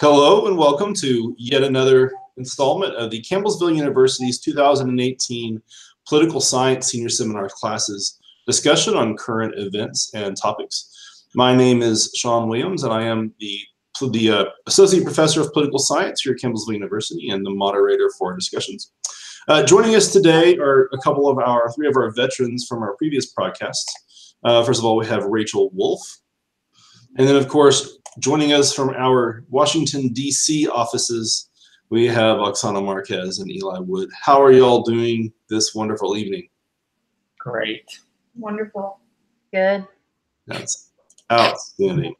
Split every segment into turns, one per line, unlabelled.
Hello and welcome to yet another installment of the Campbellsville University's 2018 Political Science Senior Seminar Classes discussion on current events and topics. My name is Sean Williams and I am the Associate Professor of Political Science here at Campbellsville University and the moderator for discussions. Joining us today are three of our veterans from our previous podcasts. First of all, we have Rachel Wolf. And then, of course, joining us from our Washington, D.C. offices, we have Oksana Marquez and Eli Wood. How are you all doing this wonderful evening?
Great.
Wonderful.
Good.
That's outstanding.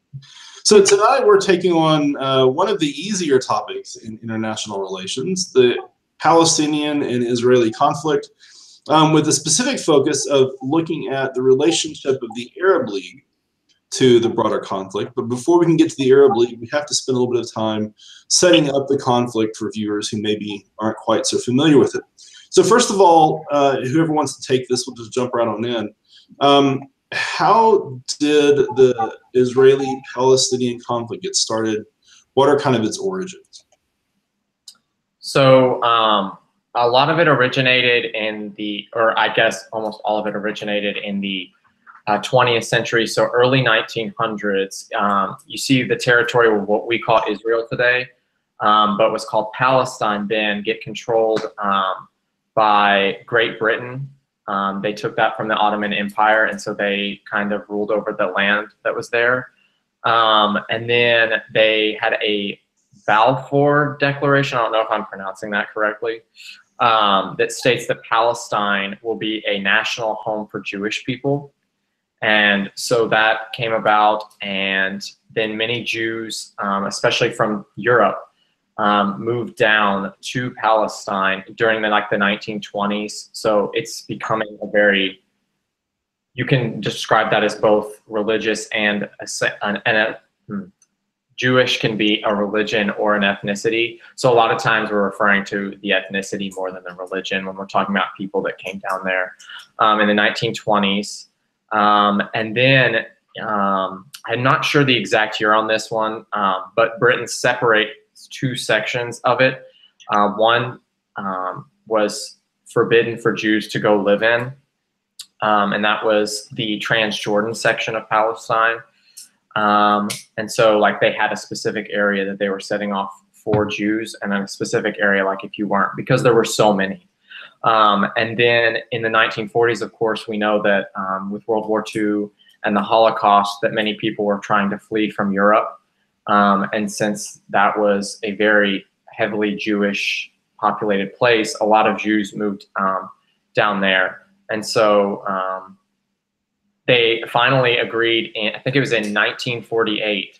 So tonight we're taking on one of the easier topics in international relations, the Palestinian and Israeli conflict, with a specific focus of looking at the relationship of the Arab League to the broader conflict. But before we can get to the Arab League, we have to spend a little bit of time setting up the conflict for viewers who maybe aren't quite so familiar with it. So first of all, whoever wants to take this, we'll just jump right on in. How did the Israeli-Palestinian conflict get started? What are kind of its origins?
So a lot of it originated or I guess almost all of it originated in the 20th century, so early 1900s. You see the territory of what we call Israel today, but was called Palestine then, get controlled by Great Britain. They took that from the Ottoman Empire, and so they kind of ruled over the land that was there. And then they had a Balfour Declaration, I don't know if I'm pronouncing that correctly, that states that Palestine will be a national home for Jewish people. And so that came about, and then many Jews, especially from Europe, moved down to Palestine during the 1920s. So it's becoming you can describe that as both religious and Jewish can be a religion or an ethnicity. So a lot of times we're referring to the ethnicity more than the religion when we're talking about people that came down there in the 1920s. And then I'm not sure the exact year on this one, but Britain separates two sections of it. One was forbidden for Jews to go live in, and that was the Transjordan section of Palestine. And so they had a specific area that they were setting off for Jews, and then a specific area if you weren't, because there were so many. And then in the 1940s, of course, we know that with World War II and the Holocaust, that many people were trying to flee from Europe. And since that was a very heavily Jewish populated place, a lot of Jews moved down there. And so they finally agreed, I think it was in 1948,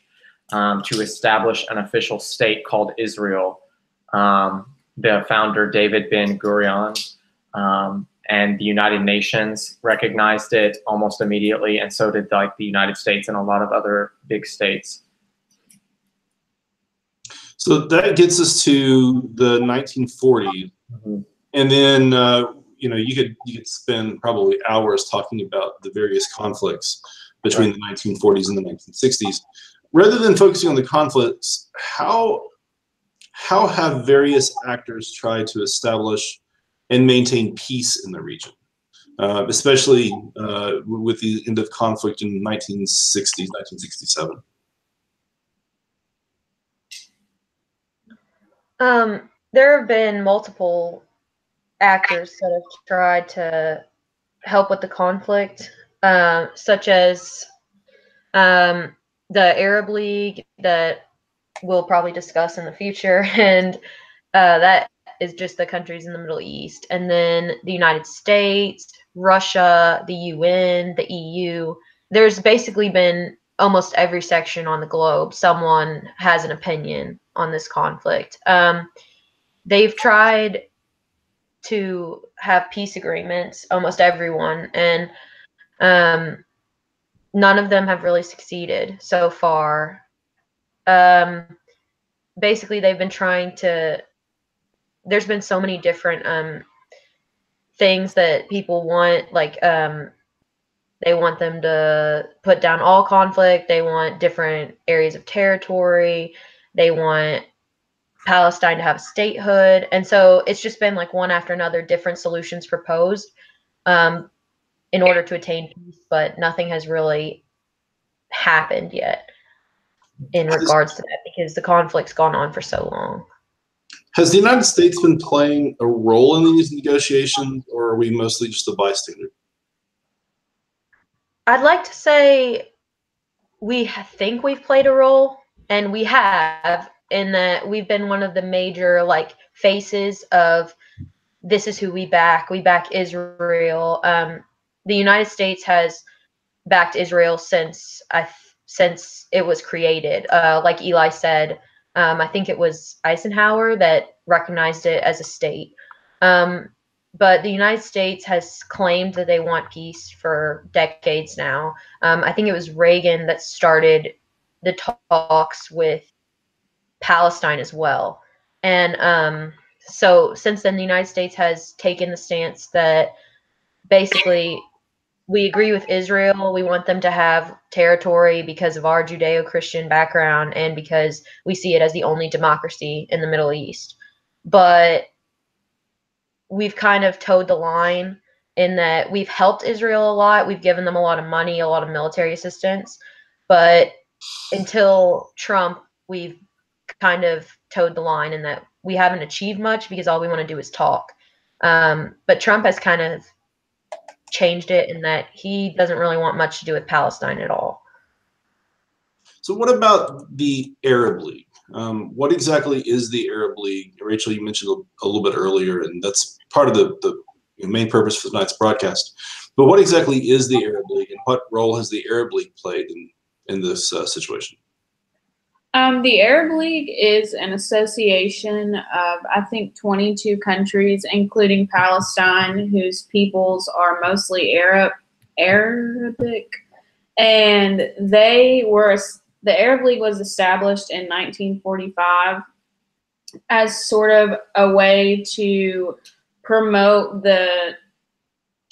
to establish an official state called Israel. The founder, David Ben-Gurion, and the United Nations recognized it almost immediately, and so did the United States and a lot of other big states.
So that gets us to the 1940s, and then you could spend probably hours talking about the various conflicts between the 1940s and the 1960s. Rather than focusing on the conflicts, how have various actors tried to establish and maintain peace in the region, especially with the end of conflict in 1960s, 1967?
There have been multiple actors that have tried to help with the conflict, such as the Arab League that we'll probably discuss in the future, and that is just the countries in the Middle East, and then the United States, Russia, the UN, the EU. There's basically been almost every section on the globe, someone has an opinion on this conflict. They've tried to have peace agreements, almost everyone, and none of them have really succeeded so far. Basically, they've been trying to, there's been so many different things that people want, they want them to put down all conflict, they want different areas of territory, They want Palestine to have statehood. And so it's just been like one after another different solutions proposed in order to attain peace, but nothing has really happened yet in regards to that because the conflict's gone on for so long.
Has the United States been playing a role in these negotiations, or are we mostly just a bystander?
I'd like to say we think we've played a role, and we have, in that we've been one of the major like faces of this is who we back. We back Israel. The United States has backed Israel since it was created. Like Eli said, I think it was Eisenhower that recognized it as a state. But the United States has claimed that they want peace for decades now. I think it was Reagan that started the talks with Palestine as well. And so since then, the United States has taken the stance that basically we agree with Israel. We want them to have territory because of our Judeo-Christian background and because we see it as the only democracy in the Middle East. But we've kind of towed the line in that we've helped Israel a lot. We've given them a lot of money, a lot of military assistance. But until Trump, we've kind of towed the line in that we haven't achieved much because all we want to do is talk. But Trump has kind of changed it in that he doesn't really want much to do with Palestine at all.
So what about the Arab League? What exactly is the Arab League? Rachel, you mentioned a little bit earlier, and that's part of the main purpose for tonight's broadcast. But what exactly is the Arab League, and what role has the Arab League played in this situation?
The Arab League is an association of, I think, 22 countries, including Palestine, whose peoples are mostly Arabic. And the Arab League was established in 1945 as sort of a way to promote the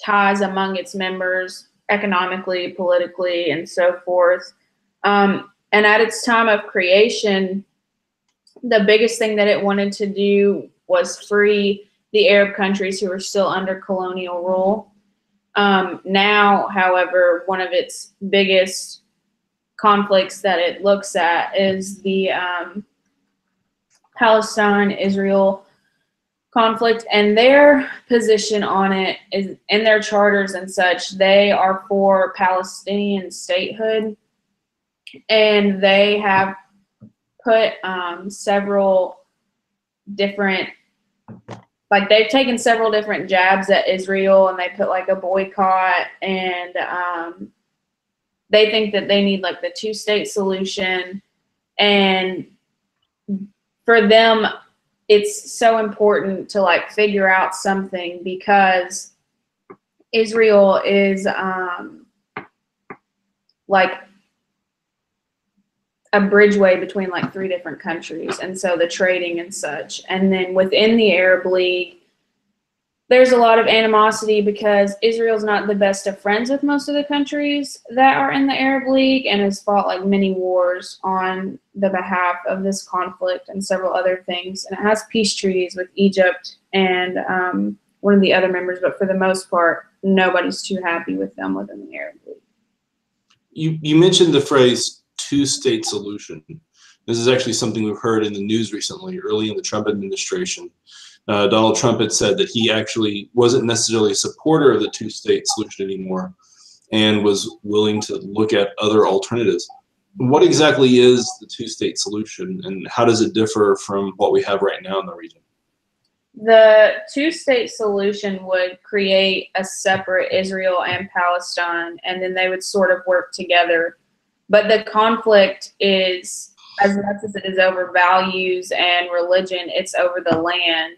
ties among its members economically, politically, and so forth. And at its time of creation, the biggest thing that it wanted to do was free the Arab countries who were still under colonial rule. Now, however, one of its biggest conflicts that it looks at is the Palestine-Israel conflict, and their position on it is in their charters and such. They are for Palestinian statehood. And they have put several different, like they've taken several different jabs at Israel, and they put like a boycott, and they think that they need like the two-state solution. And for them, it's so important to like figure out something because Israel is like a bridgeway between like 3 different countries, and so the trading and such. And then within the Arab League, there's a lot of animosity because Israel's not the best of friends with most of the countries that are in the Arab League and has fought like many wars on the behalf of this conflict and several other things. And it has peace treaties with Egypt and one of the other members, but for the most part, nobody's too happy with them within the Arab League.
You mentioned the phrase two-state solution. This is actually something we've heard in the news recently, early in the Trump administration. Donald Trump had said that he actually wasn't necessarily a supporter of the two-state solution anymore and was willing to look at other alternatives. What exactly is the two-state solution, and how does it differ from what we have right now in the region?
The two-state solution would create a separate Israel and Palestine, and then they would sort of work together. But the conflict is, as much as it is over values and religion, it's over the land.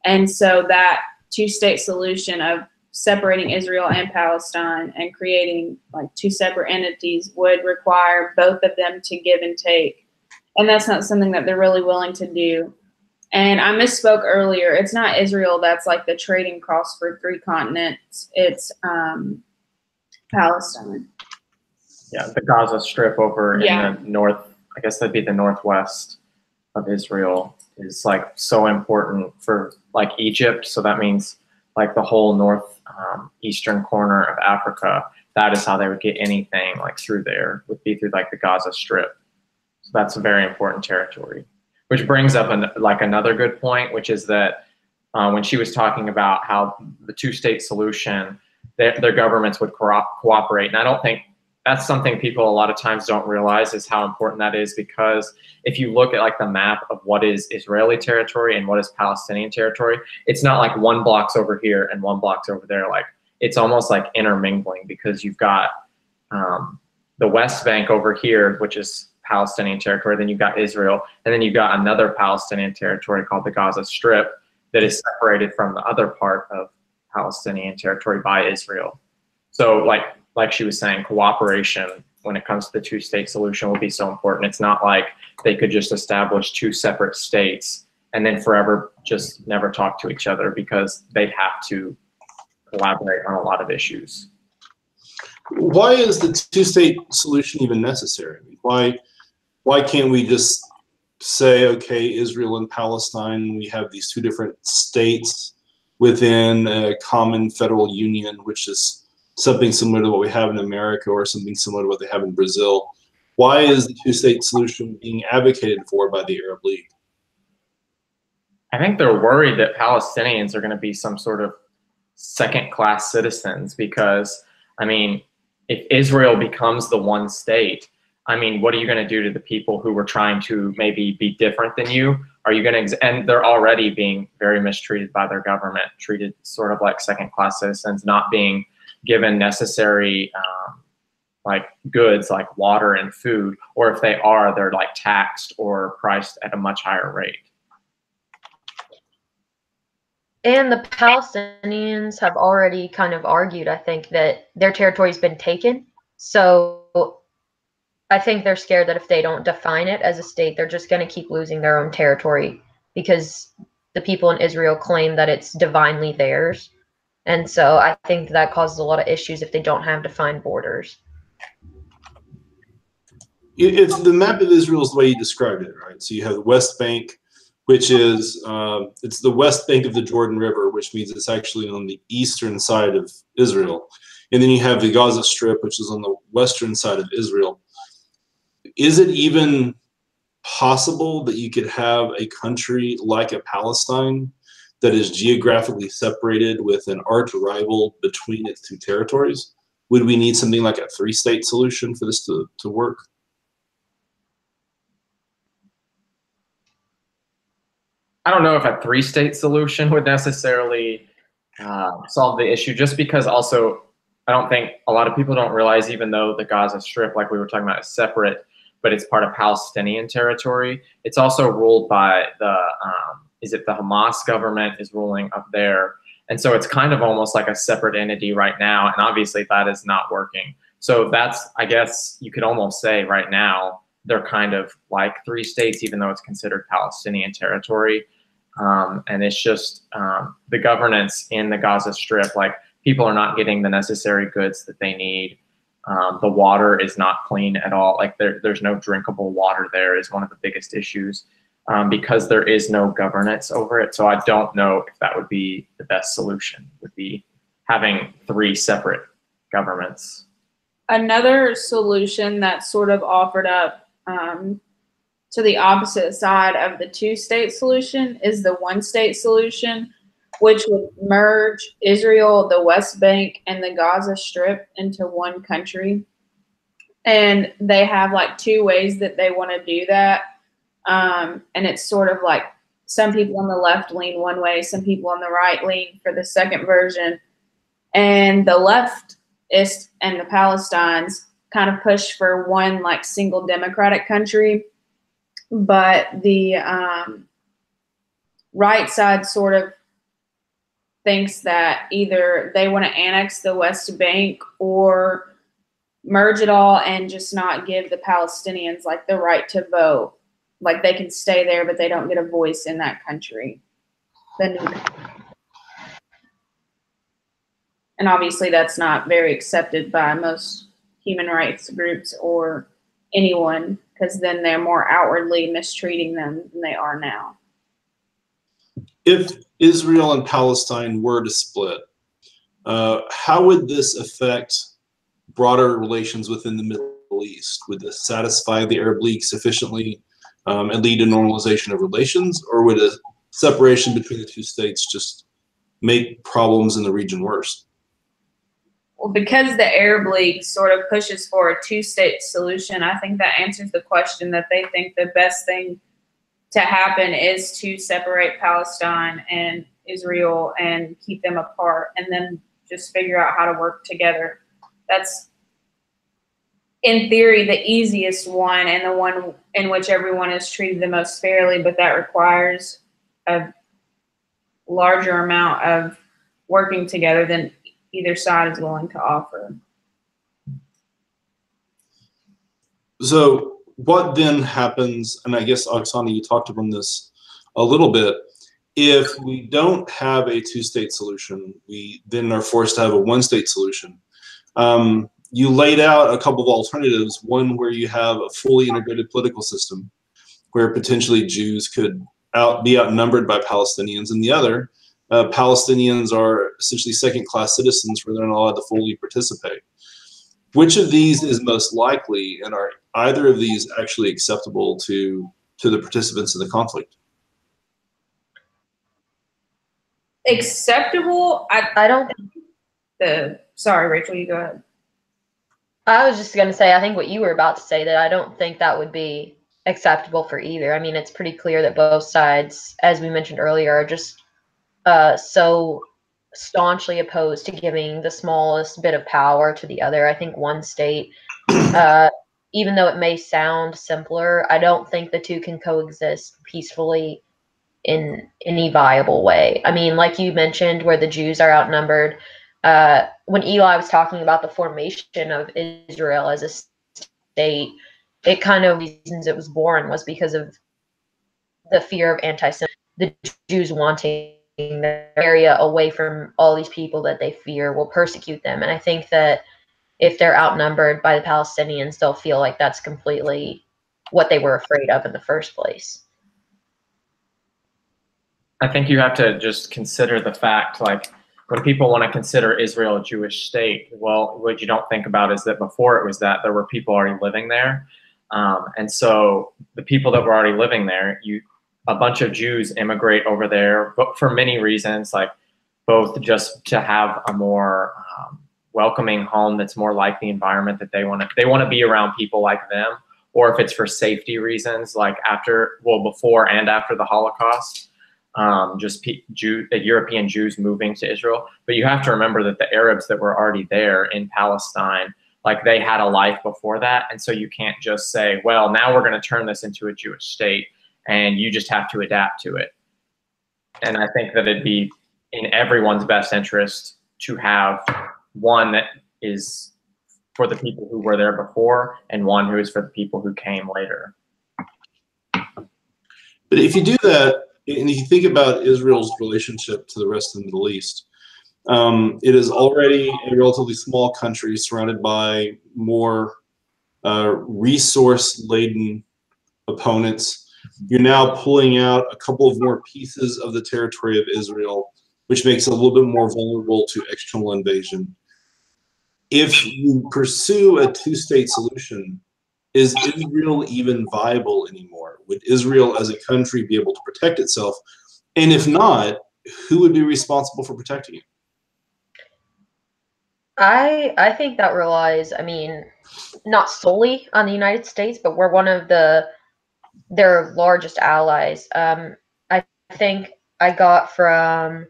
And so that two-state solution of separating Israel and Palestine and creating like 2 separate entities would require both of them to give and take. And that's not something that they're really willing to do. And I misspoke earlier. It's not Israel that's like the trading cross for 3 continents. It's Palestine.
Yeah, the Gaza Strip over in the north, I guess that'd be the northwest of Israel is like so important for like Egypt. So that means like the whole north eastern corner of Africa. That is how they would get anything like through there, would be through like the Gaza Strip. So that's a very important territory, which brings up like another good point, which is that when she was talking about how the two-state solution, their governments would cooperate. And I don't think that's something people a lot of times don't realize is how important that is, because if you look at like the map of what is Israeli territory and what is Palestinian territory, it's not like one block's over here and one block's over there. Like it's almost like intermingling, because you've got the West Bank over here, which is Palestinian territory, then you've got Israel, and then you've got another Palestinian territory called the Gaza Strip that is separated from the other part of Palestinian territory by Israel. So like she was saying, cooperation when it comes to the two-state solution will be so important. It's not like they could just establish two separate states and then forever just never talk to each other, because they'd have to collaborate on a lot of issues.
Why is the two-state solution even necessary? Why can't we just say, okay, Israel and Palestine, we have these two different states within a common federal union, which is something similar to what we have in America or something similar to what they have in Brazil? Why is the two-state solution being advocated for by the Arab League?
I think they're worried that Palestinians are going to be some sort of second-class citizens, because, I mean, if Israel becomes the one state, I mean, what are you going to do to the people who were trying to maybe be different than you? Are you going to, and they're already being very mistreated by their government, treated sort of like second-class citizens, not being given necessary like goods like water and food, or if they are, they're like taxed or priced at a much higher rate.
And the Palestinians have already kind of argued, I think, that their territory's been taken. So I think they're scared that if they don't define it as a state, they're just going to keep losing their own territory, because the people in Israel claim that it's divinely theirs. And so I think that causes a lot of issues if they don't have defined borders.
If the map of Israel is the way you described it, right? So you have the West Bank, which is, it's the West Bank of the Jordan River, which means it's actually on the eastern side of Israel. And then you have the Gaza Strip, which is on the western side of Israel. Is it even possible that you could have a country like a Palestine that is geographically separated with an arch rival between its two territories? Would we need something like a three-state solution for this to work?
I don't know if a three-state solution would necessarily solve the issue, just because also I don't think a lot of people don't realize, even though the Gaza Strip, like we were talking about, is separate, but it's part of Palestinian territory, it's also ruled by the, is it the Hamas government is ruling up there. And so it's kind of almost like a separate entity right now. And obviously that is not working. So that's, I guess you could almost say right now, they're kind of like three states, even though it's considered Palestinian territory. And it's just the governance in the Gaza Strip, like people are not getting the necessary goods that they need. The water is not clean at all. Like there's no drinkable water there is one of the biggest issues, because there is no governance over it. So I don't know if that would be the best solution, would be having three separate governments.
Another solution that's sort of offered up to the opposite side of the two-state solution is the one-state solution, which would merge Israel, the West Bank, and the Gaza Strip into one country. And they have like two ways that they want to do that. And it's sort of like some people on the left lean one way, some people on the right lean for the second version. And the leftists and the Palestinians kind of push for one like single democratic country. But the right side sort of thinks that either they want to annex the West Bank or merge it all and just not give the Palestinians like the right to vote. Like they can stay there, but they don't get a voice in that country. And obviously that's not very accepted by most human rights groups or anyone because then they're more outwardly mistreating them than they are now.
If Israel and Palestine were to split, how would this affect broader relations within the Middle East? Would this satisfy the Arab League sufficiently and lead to normalization of relations, or would a separation between the two states just make problems in the region worse?
Well, because the Arab League sort of pushes for a two-state solution, I think that answers the question that they think the best thing to happen is to separate Palestine and Israel and keep them apart, and then just figure out how to work together. That's, in theory, the easiest one and the one in which everyone is treated the most fairly, but that requires a larger amount of working together than either side is willing to offer.
So what then happens, and I guess, Oksana, you talked about this a little bit, if we don't have a two-state solution, we then are forced to have a one-state solution. You laid out a couple of alternatives, one where you have a fully integrated political system, where potentially Jews could be outnumbered by Palestinians, and the other, Palestinians are essentially second-class citizens where they're not allowed to fully participate. Which of these is most likely, and are either of these actually acceptable to the participants in the conflict?
Acceptable?
I don't.
Sorry, Rachel, you go ahead.
I was just going to say, I think what you were about to say, that I don't think that would be acceptable for either. I mean, it's pretty clear that both sides, as we mentioned earlier, are just so staunchly opposed to giving the smallest bit of power to the other. I think one state, even though it may sound simpler, I don't think the two can coexist peacefully in any viable way. I mean, like you mentioned, where the Jews are outnumbered, when Eli was talking about the formation of Israel as a state, it kind of reasons it was born was because of the fear of anti-Semitism, the Jews wanting the area away from all these people that they fear will persecute them. And I think that if they're outnumbered by the Palestinians, they'll feel like that's completely what they were afraid of in the first place.
I think you have to just consider the fact, like, when people want to consider Israel a Jewish state, well, what you don't think about is that before it was that, there were people already living there. And so the people that were already living there, a bunch of Jews immigrate over there, but for many reasons, like both just to have a more welcoming home that's more like the environment that they want to be around people like them, or if it's for safety reasons, like before and after the Holocaust, European Jews moving to Israel. But you have to remember that the Arabs that were already there in Palestine, like they had a life before that. And so you can't just say, well, now we're going to turn this into a Jewish state and you just have to adapt to it. And I think that it'd be in everyone's best interest to have one that is for the people who were there before and one who is for the people who came later.
But if you do that, and if you think about Israel's relationship to the rest of the Middle East, it is already a relatively small country surrounded by more resource-laden opponents. You're now pulling out a couple of more pieces of the territory of Israel, which makes it a little bit more vulnerable to external invasion. If you pursue a two-state solution, is Israel even viable anymore? Would Israel as a country be able to protect itself? And if not, who would be responsible for protecting it?
I think that relies, I mean, not solely on the United States, but we're one of their largest allies. I think I got from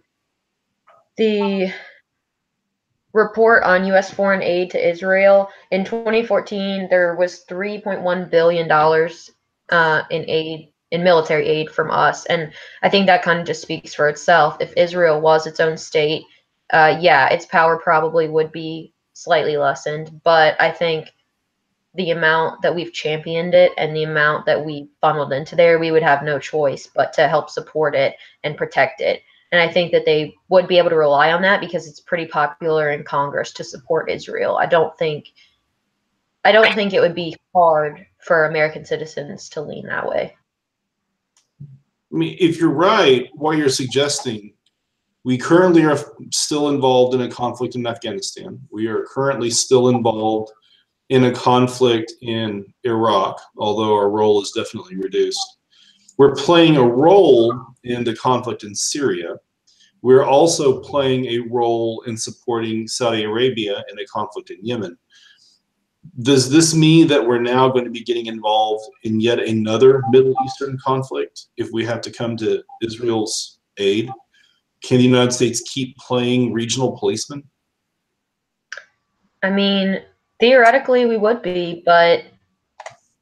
the report on U.S. foreign aid to Israel in 2014, there was $3.1 billion in military aid from us, and I think that kind of just speaks for itself. If Israel was its own state, yeah, its power probably would be slightly lessened, but I think the amount that we've championed it and the amount that we funneled into there, we would have no choice but to help support it and protect it. And I think that they would be able to rely on that because it's pretty popular in Congress to support Israel. I don't think it would be hard for American citizens to lean that way.
I mean, if you're right, what you're suggesting, we currently are still involved in a conflict in Afghanistan. We are currently still involved in a conflict in Iraq, although our role is definitely reduced. We're playing a role in the conflict in Syria. We're also playing a role in supporting Saudi Arabia in a conflict in Yemen. Does this mean that we're now going to be getting involved in yet another Middle Eastern conflict if we have to come to Israel's aid? Can the United States keep playing regional policeman?
I mean, theoretically we would be, but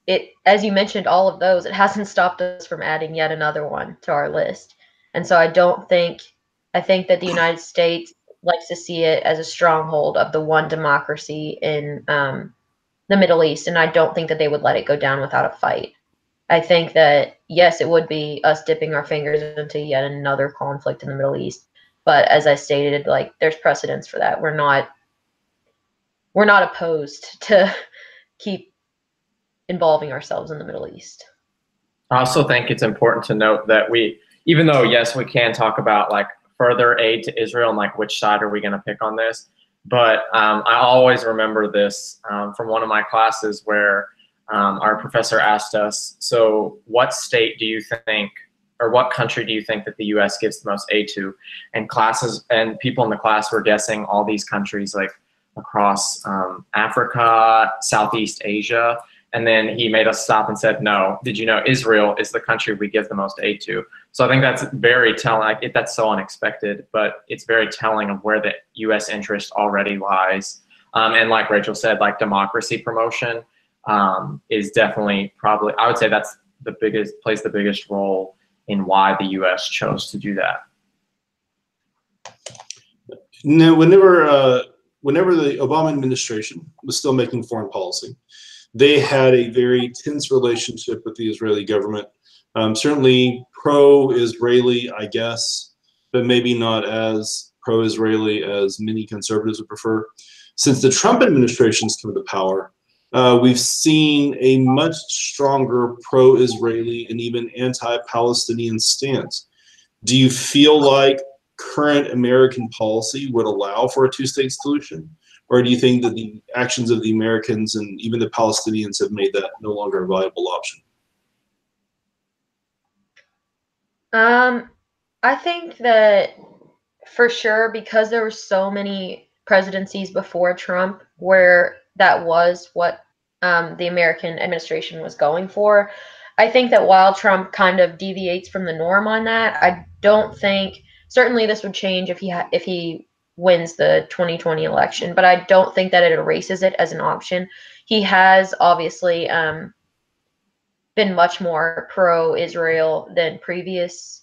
it, as you mentioned, all of those, it hasn't stopped us from adding yet another one to our list. And so I think that the United States likes to see it as a stronghold of the one democracy in the Middle East, and I don't think that they would let it go down without a fight. I think that, yes, it would be us dipping our fingers into yet another conflict in the Middle East. But as I stated, like, there's precedence for that. We're not opposed to keep involving ourselves in the Middle East.
I also think it's important to note that even though, yes, we can talk about like further aid to Israel and like which side are we going to pick on this, but I always remember this from one of my classes where our professor asked us, so what state do you think, or what country do you think that the U.S. gives the most aid to? And people in the class were guessing all these countries like across Africa, Southeast Asia. And then he made us stop and said, no, did you know Israel is the country we give the most aid to? So I think that's very telling. That's so unexpected, but it's very telling of where the U.S. interest already lies. And like Rachel said, like democracy promotion is definitely probably, I would say that's plays the biggest role in why the U.S. chose to do that.
Now, whenever the Obama administration was still making foreign policy, they had a very tense relationship with the Israeli government. Certainly pro-Israeli, I guess, but maybe not as pro-Israeli as many conservatives would prefer. Since the Trump administration's come to power, we've seen a much stronger pro-Israeli and even anti-Palestinian stance. Do you feel like current American policy would allow for a two-state solution? Or do you think that the actions of the Americans and even the Palestinians have made that no longer a viable option?
I think that for sure, because there were so many presidencies before Trump where that was what the American administration was going for, I think that while Trump kind of deviates from the norm on that, I don't think, certainly this would change if he wins the 2020 election, but I don't think that it erases it as an option. He has obviously been much more pro-Israel than previous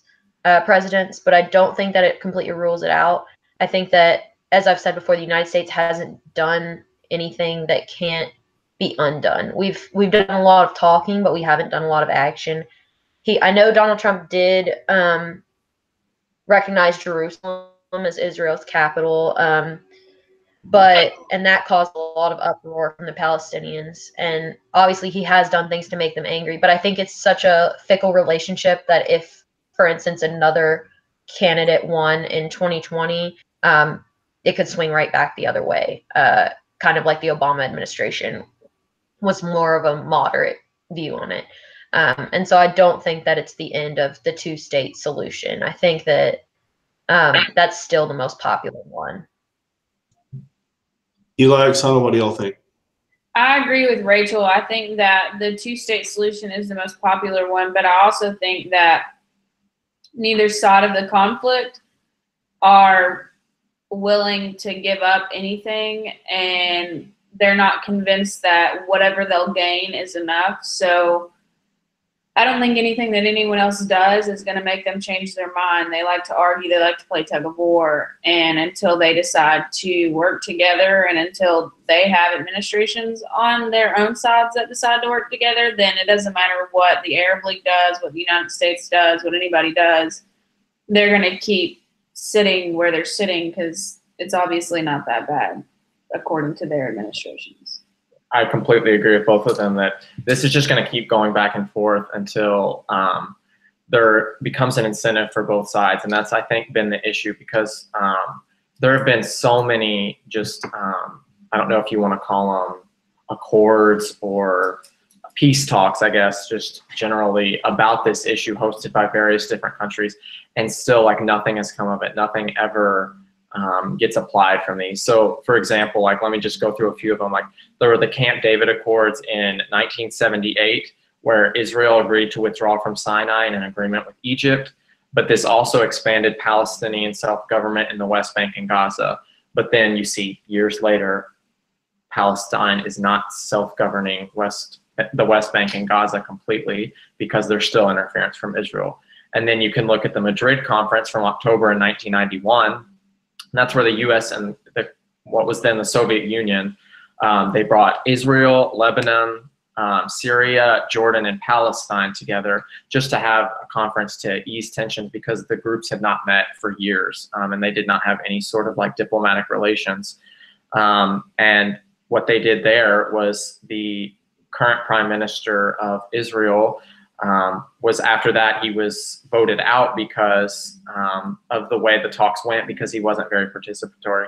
presidents, but I don't think that it completely rules it out. I think that, as I've said before, the United States hasn't done anything that can't be undone. We've done a lot of talking, but we haven't done a lot of action. I know Donald Trump did recognize Jerusalem as Israel's capital, and that caused a lot of uproar from the Palestinians. And obviously he has done things to make them angry, but I think it's such a fickle relationship that if, for instance, another candidate won in 2020, it could swing right back the other way, kind of like the Obama administration was more of a moderate view on it. And so I don't think that it's the end of the two-state solution. I think that that's still the most popular one.
Eli, Oksana, what do y'all think?
I agree with Rachel. I think that the two-state solution is the most popular one, but I also think that neither side of the conflict are willing to give up anything, and they're not convinced that whatever they'll gain is enough. So I don't think anything that anyone else does is going to make them change their mind. They like to argue, they like to play tug of war, and until they decide to work together and until they have administrations on their own sides that decide to work together, then it doesn't matter what the Arab League does, what the United States does, what anybody does. They're going to keep sitting where they're sitting because it's obviously not that bad, according to their administrations.
I completely agree with both of them that this is just going to keep going back and forth until there becomes an incentive for both sides. And that's, I think, been the issue because there have been so many just, I don't know if you want to call them accords or peace talks, I guess, just generally about this issue hosted by various different countries. And still, like, nothing has come of it. Nothing ever gets applied from these. So, for example, like, let me just go through a few of them. Like, there were the Camp David Accords in 1978, where Israel agreed to withdraw from Sinai in an agreement with Egypt. But this also expanded Palestinian self-government in the West Bank and Gaza. But then you see, years later, Palestine is not self-governing the West Bank and Gaza completely because there's still interference from Israel. And then you can look at the Madrid Conference from October in 1991. That's where the U.S. and what was then the Soviet Union, they brought Israel, Lebanon, Syria, Jordan, and Palestine together just to have a conference to ease tensions because the groups had not met for years and they did not have any sort of like diplomatic relations. And what they did there was the current prime minister of Israel was, after that, he was voted out because of the way the talks went, because he wasn't very participatory.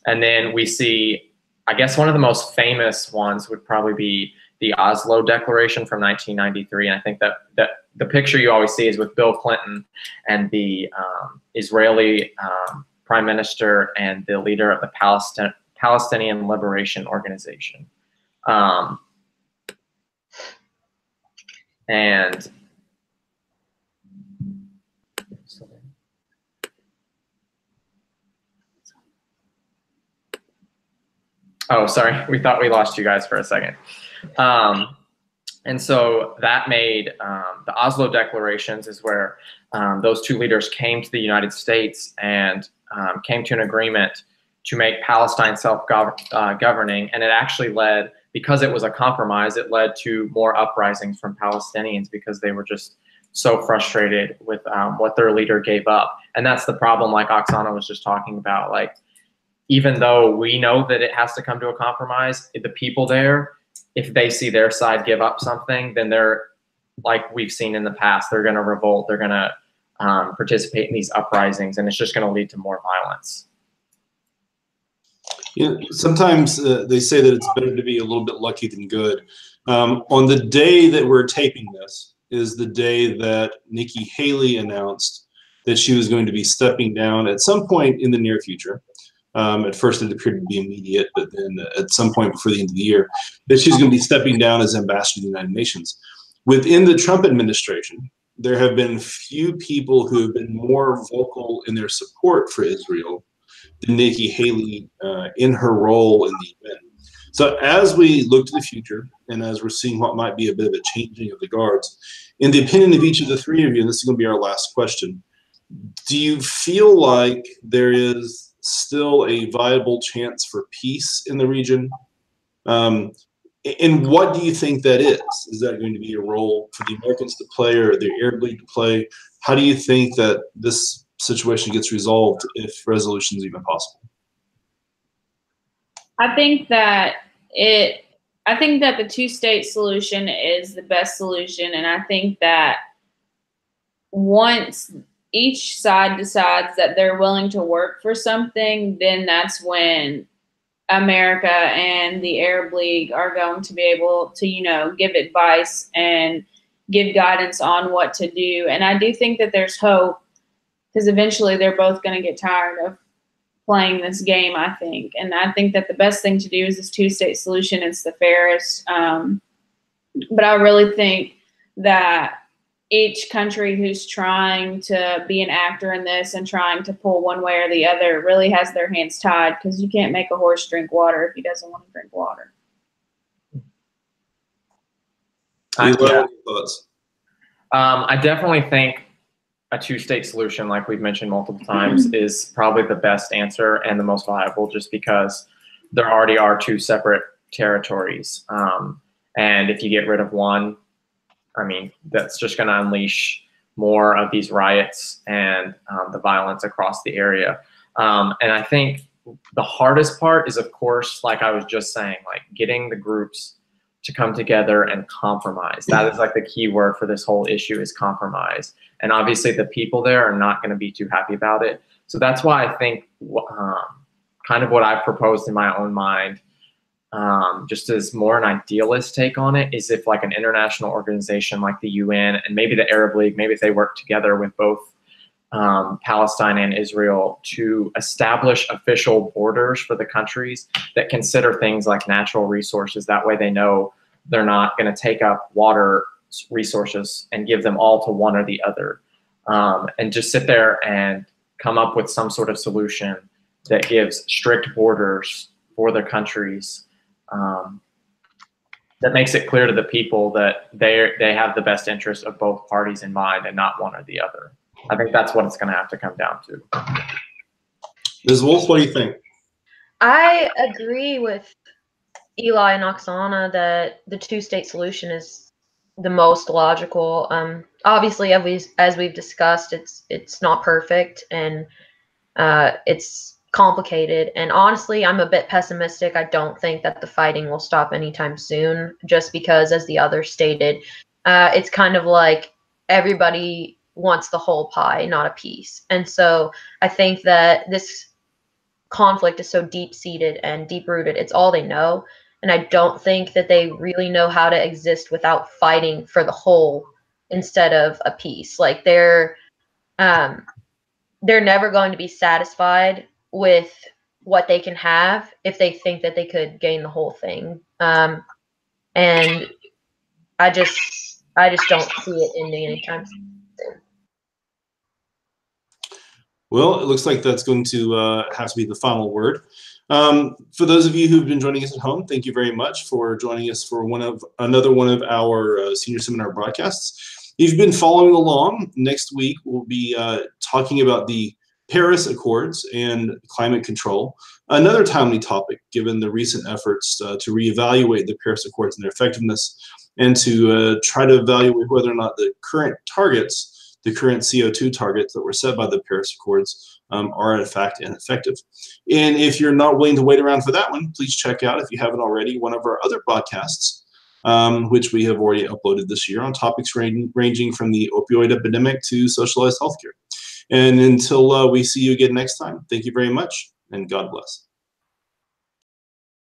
And then we see, I guess one of the most famous ones would probably be the Oslo Declaration from 1993. And I think that the picture you always see is with Bill Clinton and the Israeli prime minister and the leader of the Palestinian Liberation Organization. And oh, sorry, we thought we lost you guys for a second. And so that made the Oslo Declarations is where those two leaders came to the United States and came to an agreement to make Palestine self-governing. And it actually led, because it was a compromise, it led to more uprisings from Palestinians because they were just so frustrated with what their leader gave up. And that's the problem, like Oksana was just talking about. Like, even though we know that it has to come to a compromise, the people there, if they see their side give up something, then they're, like we've seen in the past, they're going to revolt, they're going to participate in these uprisings, and it's just going to lead to more violence.
Yeah, sometimes they say that it's better to be a little bit lucky than good. On the day that we're taping this is the day that Nikki Haley announced that she was going to be stepping down at some point in the near future. At first it appeared to be immediate, but then at some point before the end of the year, that she's going to be stepping down as ambassador to the United Nations. Within the Trump administration, there have been few people who have been more vocal in their support for Israel than Nikki Haley in her role in the event. So as we look to the future, and as we're seeing what might be a bit of a changing of the guards, in the opinion of each of the three of you, and this is going to be our last question, do you feel like there is still a viable chance for peace in the region? And what do you think that is? Is that going to be a role for the Americans to play or the Arab League to play? How do you think that this situation gets resolved if resolution is even possible?
I think that the two-state solution is the best solution, and I think that once each side decides that they're willing to work for something, then that's when America and the Arab League are going to be able to, you know, give advice and give guidance on what to do. And I do think that there's hope, because eventually they're both going to get tired of playing this game, I think. And I think that the best thing to do is this two-state solution. It's the fairest. But I really think that each country who's trying to be an actor in this and trying to pull one way or the other really has their hands tied, because you can't make a horse drink water if he doesn't want to drink water.
I definitely think a two-state solution, like we've mentioned multiple times, is probably the best answer and the most viable, just because there already are two separate territories. And if you get rid of one, I mean, that's just going to unleash more of these riots and the violence across the area. And I think the hardest part is, of course, like I was just saying, like getting the groups to come together and compromise. That is like the key word for this whole issue, is compromise. And obviously the people there are not going to be too happy about it. So that's why I think kind of what I've proposed in my own mind, just as more an idealist take on it, is if like an international organization like the UN and maybe the Arab League, maybe if they work together with both Palestine and Israel to establish official borders for the countries that consider things like natural resources. That way they know they're not going to take up water resources and give them all to one or the other, and just sit there and come up with some sort of solution that gives strict borders for the countries, that makes it clear to the people that they have the best interest of both parties in mind and not one or the other. I think that's what it's going to have to come down to.
Ms. Wolf, what do you think?
I agree with Eli and Oksana that the two-state solution is the most logical. Obviously, as we've discussed, it's not perfect, and it's complicated. And honestly, I'm a bit pessimistic. I don't think that the fighting will stop anytime soon, just because, as the others stated, it's kind of like everybody wants the whole pie, not a piece. And so I think that this conflict is so deep-seated and deep-rooted. It's all they know. And I don't think that they really know how to exist without fighting for the whole instead of a piece. Like they're never going to be satisfied with what they can have if they think that they could gain the whole thing. And I just don't see it ending anytime soon.
Well, it looks like that's going to have to be the final word. For those of you who've been joining us at home, thank you very much for joining us for another one of our senior seminar broadcasts. If you've been following along, next week we'll be talking about the Paris Accords and climate control, another timely topic given the recent efforts to reevaluate the Paris Accords and their effectiveness, and to try to evaluate whether or not the current targets, the current CO2 targets that were set by the Paris Accords are in fact ineffective. And if you're not willing to wait around for that one, please check out, if you haven't already, one of our other podcasts, which we have already uploaded this year on topics ranging from the opioid epidemic to socialized healthcare. And until we see you again next time, thank you very much, and God bless.